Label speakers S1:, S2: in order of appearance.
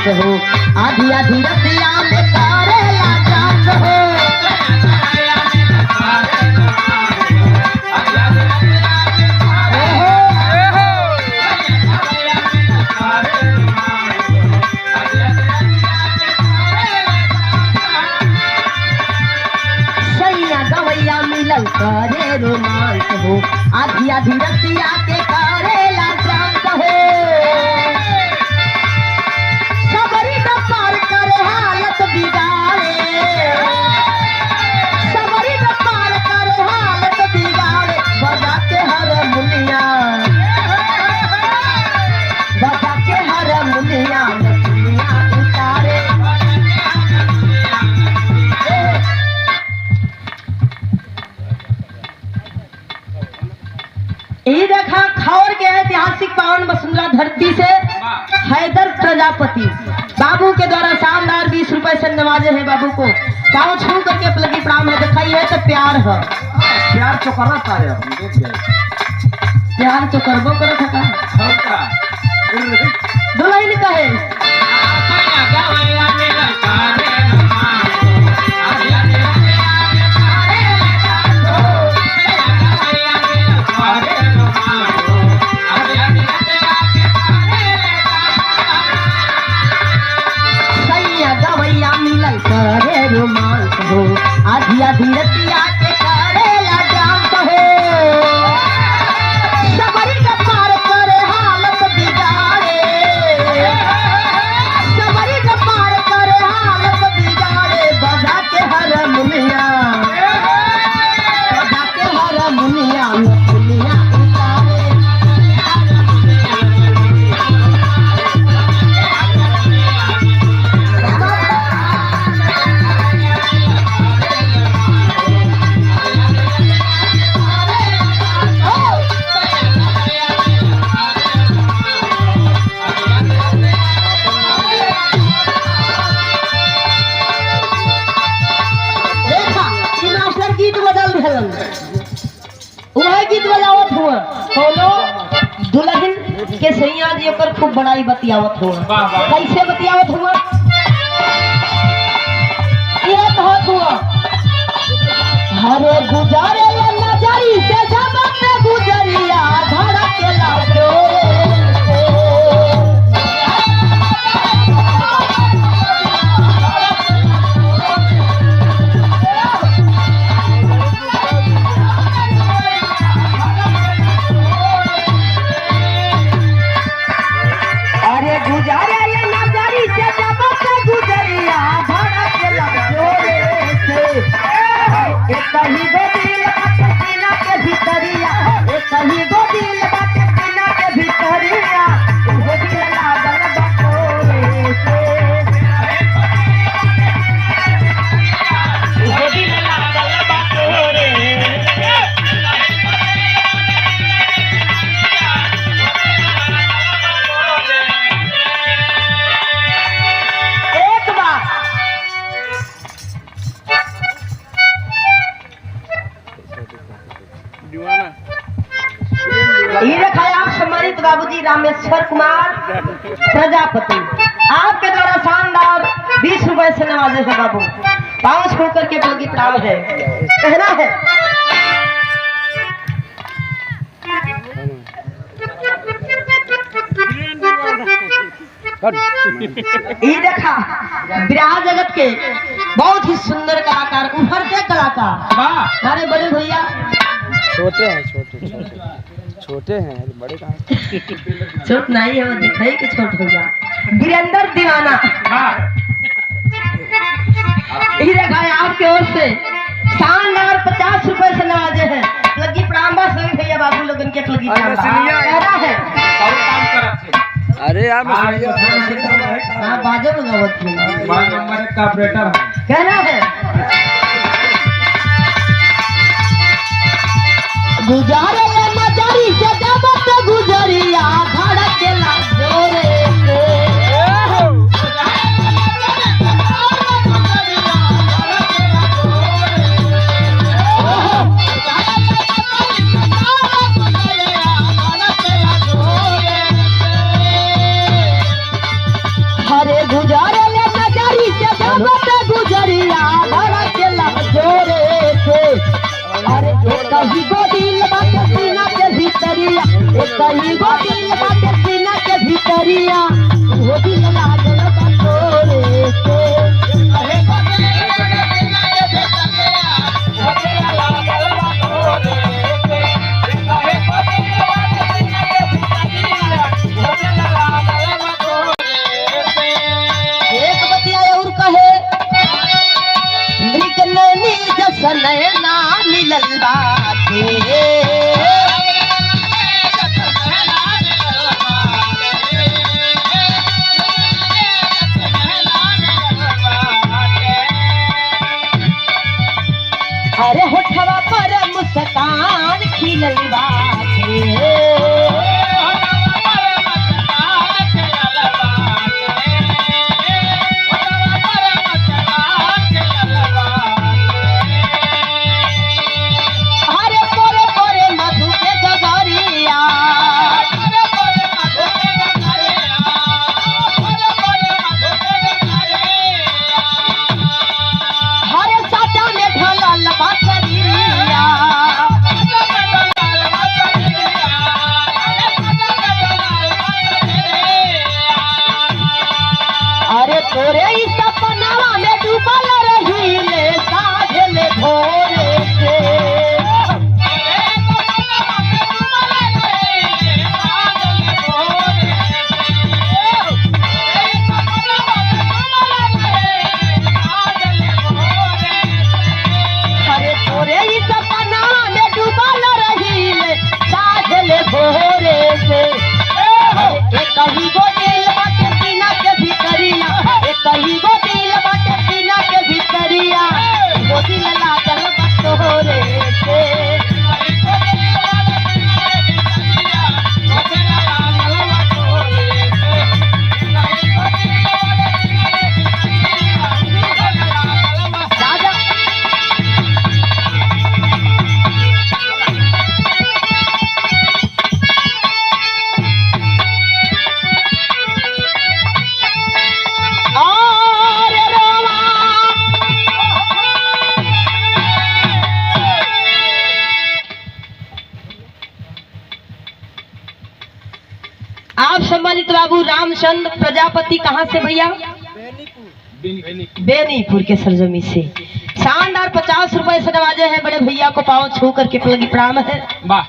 S1: Romance हो, आधी आधी रतिया में करेला डांस हो। सैया गवैया मिलल करे रोमांस हो, आधी आधी रतिया के करेला डांस हो। सबरी न पार करे हालत बिगाड़े, सबरी न पार करे हालत बिगाड़े। बजा के हारमोनिया, बजा के हारमोनिया नचनिया उतारे। ये देखा खौर के ऐतिहासिक पावन वसुंधरा धरती से हैदर प्रजापति बाबू के द्वारा शानदार 20 रुपए से नवाजे हैं बाबू को। पाँव छू करके पलकी प्रणाम है। दिखाई है तो प्यार है,
S2: प्यार तो करना चाहिए,
S1: प्यार तो करबो करो थका दुल्हन कहे करे रोमांस हो, आधी आधी रतिया के करेला डांस हो। सबरी न पार करे हालत बिगाड़े, सबरी न पार करे हालत बिगाड़े। बजा के हारमोनिया, बजा के हारमोनिया नचनिया उतारे। गीत बजावत हुआ कोनो दुल्हन के सैया जी ओकर खूब बड़ाई बतियावत हुआ। कैसे बतियावत हुआ ये बहुत हुआ। हरे गुजारे नजरी से जब में गुजरिया धड़केला बाबूजी रामेश्वर कुमार प्रजापति आपके द्वारा शानदार 20 रुपए से नवाजे है बाबू। पाँव छू करके पलकी प्रणाम है। कहना है ये देखा विराह जगत के बहुत ही सुंदर कलाकार, उभरते कलाकार हमारे बड़े भैया।
S2: छोटे हैं, छोटे हैं, बड़े कहाँ
S1: छोट नहीं है, वो दिखाई कि छोट होगा। वीरेंद्र दीवाना ये देखा है आपके ओर से शानदार 50 रुपए से नवाजे हैं। लगी प्रांबा सभी भैया बाबू लोगन के लगी प्रांबा है।
S2: अरे यार
S1: बाजो लगावत
S2: ऑपरेटर
S1: कहना है गुजारे नजरी से जबत गुजरिया धड़केला जोरे से। हरे डगरिया वो दिल लागल बटोरे से एक बतिया और कहे मृग नैनी जस नैना मिलल बाटे अरे होठवा पर मुस्कान खिलल बाटे अरे पोरे पोरे मधु के गगरिया अरे साटा में ढलल बाटरिया अरे तोरे ई सपनावा में डूबल रहीले साझले भोरे से अरे तोरे ई सपनावा में डूबल रहीले साझले भोरे से एक ही गो दिल बाटे सीना के भीतरिया एक ही गो दिल बाटे सीना के भीतरिया वो दिल लागल बटोरे से राजा और रोवा आप सम्मानित बाबू रामचंद्र प्रजापति कहाँ से भैया? बेनीपुर के सरजमी से शानदार 50 रुपए से नवाजे हैं बड़े भैया को पाँव छू करके प्रणाम है।
S2: वाह